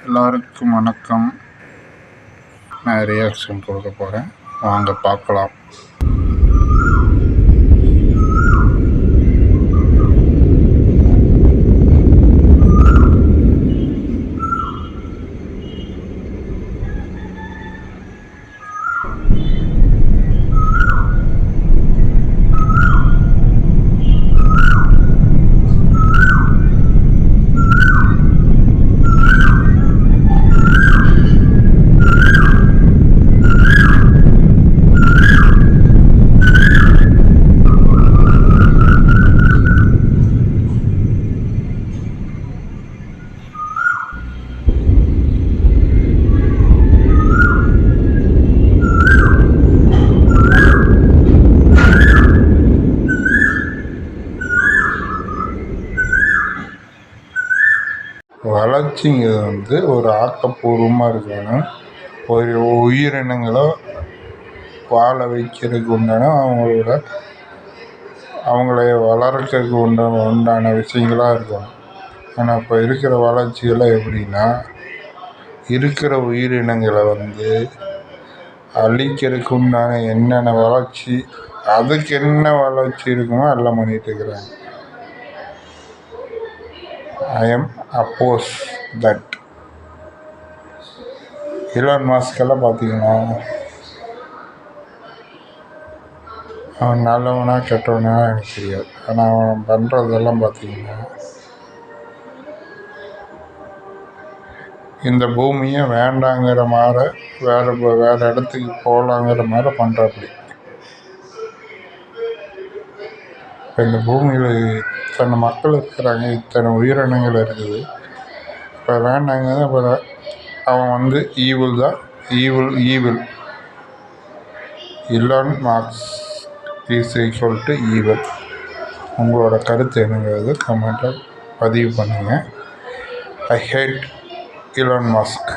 எல்லாருக்கும் வணக்கம். நான் ரியாக்ஷன் கொடுக்க போகிறேன், வாங்க பார்க்கலாம். வளர்ச்சிங்கிறது ஒரு ஆக்கப்பூர்வமாக இருக்கணும். ஒரு உயிரினங்களை வாழ வைக்கிறதுக்கு உண்டான அவங்கள வளர்க்கிறதுக்கு உண்டான விஷயங்களாக இருக்கணும். ஆனால் இப்போ இருக்கிற வளர்ச்சியெல்லாம் எப்படின்னா, இருக்கிற உயிரினங்களை அழிக்கிறதுக்கு உண்டான என்னென்ன வளர்ச்சி, அதுக்கு என்ன வளர்ச்சி இருக்குமோ எல்லாம் பண்ணிகிட்டு இருக்கிறாங்க. I am opposed that. Elon மாஸ்கெல்லாம் பார்த்தீங்கன்னா, அவன் நல்லவனா கெட்டவனா எனக்கு தெரியாது. ஆனால் அவன் பண்ணுறதெல்லாம் பார்த்தீங்கன்னா, இந்த பூமியை வேண்டாங்கிற மாதிரி வேறு இடத்துக்கு போகலாங்கிற மாதிரி பண்ணுறாப்படி. இப்போ இந்த பூமியில் இத்தனை மக்கள் இருக்கிறாங்க, இத்தனை உயிரினங்கள் இருக்குது. இப்போ வேண்டாங்க, அப்புறம் அவன் ஈவில் தான். Evil Elon Musk is equal to evil. உங்களோட கருத்து என்னங்கிறது கமெண்ட்டில் பதிவு பண்ணுங்கள். ஐ ஹேட் எலான் மாஸ்க்.